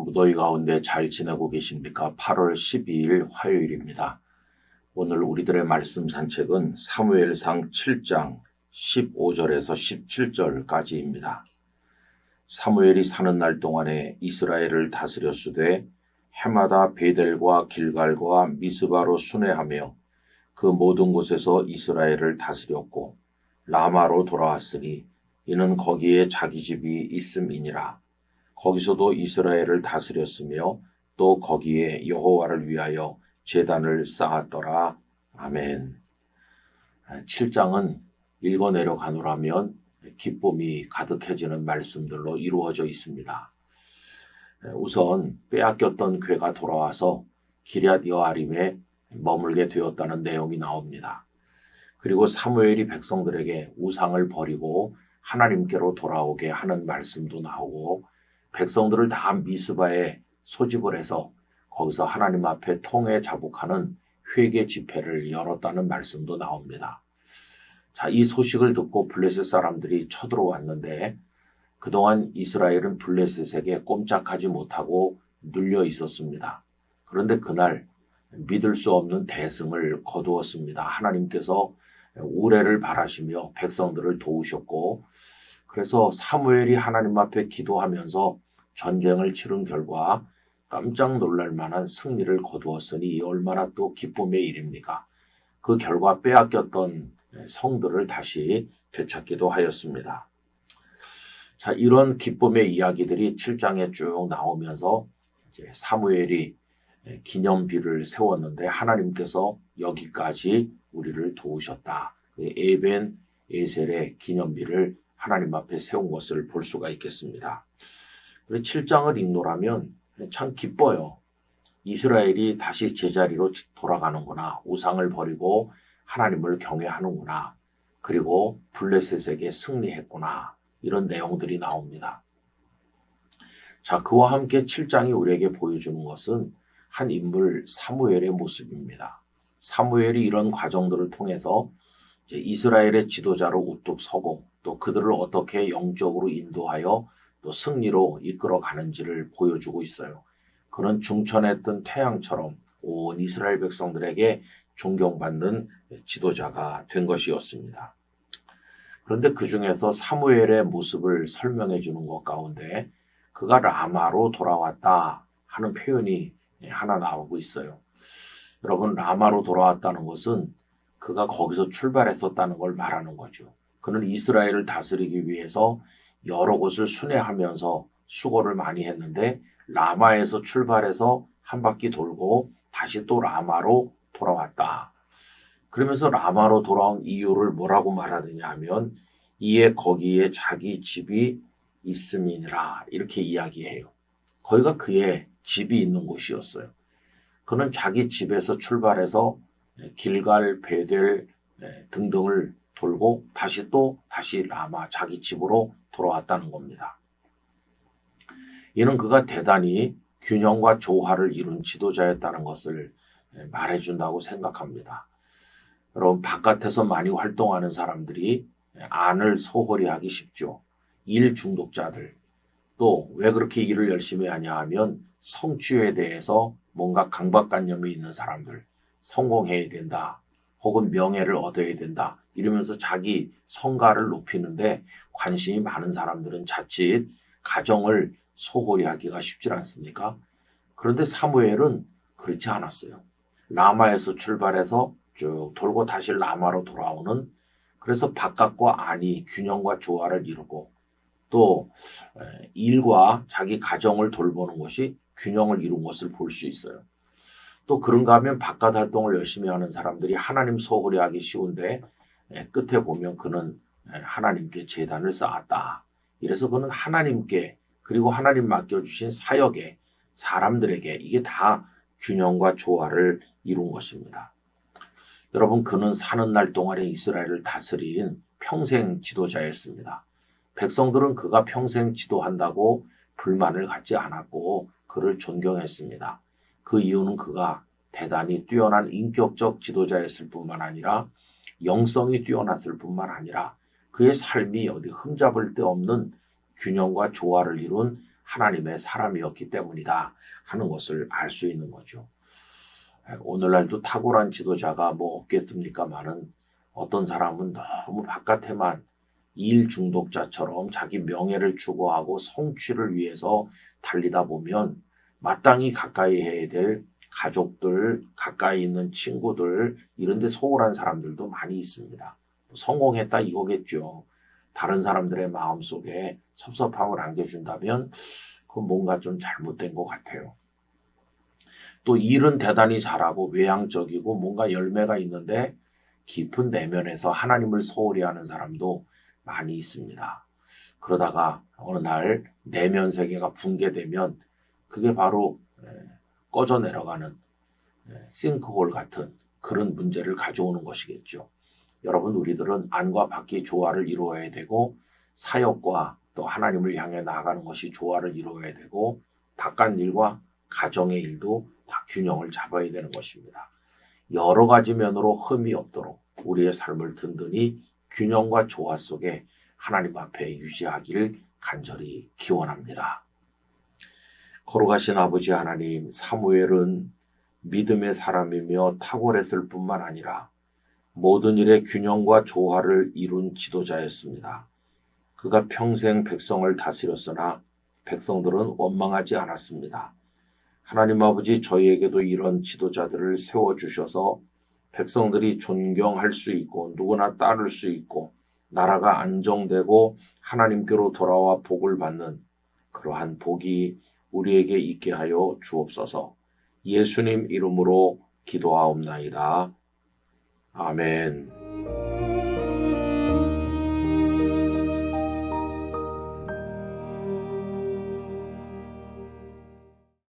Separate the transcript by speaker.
Speaker 1: 무더위 가운데 잘 지내고 계십니까? 8월 12일 화요일입니다. 오늘 우리들의 말씀 산책은 사무엘상 7장 15절에서 17절까지입니다. 사무엘이 사는 날 동안에 이스라엘을 다스렸으되 해마다 베델과 길갈과 미스바로 순회하며 그 모든 곳에서 이스라엘을 다스렸고 라마로 돌아왔으니 이는 거기에 자기 집이 있음이니라. 거기서도 이스라엘을 다스렸으며 또 거기에 여호와를 위하여 제단을 쌓았더라. 아멘. 7장은 읽어내려가노라면 기쁨이 가득해지는 말씀들로 이루어져 있습니다. 우선 빼앗겼던 궤가 돌아와서 기럇 여아림에 머물게 되었다는 내용이 나옵니다. 그리고 사무엘이 백성들에게 우상을 버리고 하나님께로 돌아오게 하는 말씀도 나오고 백성들을 다 미스바에 소집을 해서 거기서 하나님 앞에 통회 자복하는 회개 집회를 열었다는 말씀도 나옵니다. 자, 이 소식을 듣고 블레셋 사람들이 쳐들어왔는데 그동안 이스라엘은 블레셋에게 꼼짝하지 못하고 눌려 있었습니다. 그런데 그날 믿을 수 없는 대승을 거두었습니다. 하나님께서 우레를 바라시며 백성들을 도우셨고 그래서 사무엘이 하나님 앞에 기도하면서 전쟁을 치른 결과 깜짝 놀랄 만한 승리를 거두었으니 얼마나 또 기쁨의 일입니까? 그 결과 빼앗겼던 성들을 다시 되찾기도 하였습니다. 자, 이런 기쁨의 이야기들이 7장에 쭉 나오면서 이제 사무엘이 기념비를 세웠는데 하나님께서 여기까지 우리를 도우셨다. 에벤 에셀의 기념비를 하나님 앞에 세운 것을 볼 수가 있겠습니다. 7장을 읽노라면 참 기뻐요. 이스라엘이 다시 제자리로 돌아가는구나. 우상을 버리고 하나님을 경외하는구나. 그리고 블레셋에게 승리했구나. 이런 내용들이 나옵니다. 자, 그와 함께 7장이 우리에게 보여주는 것은 한 인물 사무엘의 모습입니다. 사무엘이 이런 과정들을 통해서 이제 이스라엘의 지도자로 우뚝 서고 또 그들을 어떻게 영적으로 인도하여 또 승리로 이끌어 가는지를 보여주고 있어요. 그런 중천에 뜬 태양처럼 온 이스라엘 백성들에게 존경받는 지도자가 된 것이었습니다. 그런데 그 중에서 사무엘의 모습을 설명해 주는 것 가운데 그가 라마로 돌아왔다 하는 표현이 하나 나오고 있어요. 여러분, 라마로 돌아왔다는 것은 그가 거기서 출발했었다는 걸 말하는 거죠. 그는 이스라엘을 다스리기 위해서 여러 곳을 순회하면서 수고를 많이 했는데 라마에서 출발해서 한 바퀴 돌고 다시 또 라마로 돌아왔다. 그러면서 라마로 돌아온 이유를 뭐라고 말하느냐 하면 이에 거기에 자기 집이 있음이니라 이렇게 이야기해요. 거기가 그의 집이 있는 곳이었어요. 그는 자기 집에서 출발해서 길갈, 베델 등등을 돌고 다시 라마 자기 집으로 돌아왔다는 겁니다. 이는 그가 대단히 균형과 조화를 이룬 지도자였다는 것을 말해준다고 생각합니다. 여러분, 바깥에서 많이 활동하는 사람들이 안을 소홀히 하기 쉽죠. 일 중독자들, 또 왜 그렇게 일을 열심히 하냐 하면 성취에 대해서 뭔가 강박관념이 있는 사람들, 성공해야 된다, 혹은 명예를 얻어야 된다, 이러면서 자기 성과를 높이는데 관심이 많은 사람들은 자칫 가정을 소홀히 하기가 쉽지 않습니까? 그런데 사무엘은 그렇지 않았어요. 라마에서 출발해서 쭉 돌고 다시 라마로 돌아오는, 그래서 바깥과 안이 균형과 조화를 이루고 또 일과 자기 가정을 돌보는 것이 균형을 이룬 것을 볼 수 있어요. 또 그런가 하면 바깥 활동을 열심히 하는 사람들이 하나님 소홀히 하기 쉬운데 끝에 보면 그는 하나님께 제단을 쌓았다. 이래서 그는 하나님께 그리고 하나님 맡겨주신 사역에 사람들에게 이게 다 균형과 조화를 이룬 것입니다. 여러분, 그는 사는 날 동안에 이스라엘을 다스린 평생 지도자였습니다. 백성들은 그가 평생 지도한다고 불만을 갖지 않았고 그를 존경했습니다. 그 이유는 그가 대단히 뛰어난 인격적 지도자였을 뿐만 아니라 영성이 뛰어났을 뿐만 아니라 그의 삶이 어디 흠잡을 데 없는 균형과 조화를 이룬 하나님의 사람이었기 때문이다 하는 것을 알 수 있는 거죠. 오늘날도 탁월한 지도자가 뭐 없겠습니까마는 어떤 사람은 너무 바깥에만 일 중독자처럼 자기 명예를 추구하고 성취를 위해서 달리다 보면 마땅히 가까이 해야 될 가족들, 가까이 있는 친구들 이런 데 소홀한 사람들도 많이 있습니다. 성공했다 이거겠죠. 다른 사람들의 마음속에 섭섭함을 안겨준다면 그건 뭔가 좀 잘못된 것 같아요. 또 일은 대단히 잘하고 외향적이고 뭔가 열매가 있는데 깊은 내면에서 하나님을 소홀히 하는 사람도 많이 있습니다. 그러다가 어느 날 내면 세계가 붕괴되면 그게 바로 꺼져 내려가는 싱크홀 같은 그런 문제를 가져오는 것이겠죠. 여러분, 우리들은 안과 밖이 조화를 이루어야 되고 사역과 또 하나님을 향해 나아가는 것이 조화를 이루어야 되고 바깥 일과 가정의 일도 다 균형을 잡아야 되는 것입니다. 여러 가지 면으로 흠이 없도록 우리의 삶을 든든히 균형과 조화 속에 하나님 앞에 유지하기를 간절히 기원합니다. 거룩하신 아버지 하나님, 사무엘은 믿음의 사람이며 탁월했을 뿐만 아니라 모든 일의 균형과 조화를 이룬 지도자였습니다. 그가 평생 백성을 다스렸으나 백성들은 원망하지 않았습니다. 하나님 아버지, 저희에게도 이런 지도자들을 세워주셔서 백성들이 존경할 수 있고 누구나 따를 수 있고 나라가 안정되고 하나님께로 돌아와 복을 받는 그러한 복이 우리에게 있게 하여 주옵소서. 예수님 이름으로 기도하옵나이다. 아멘.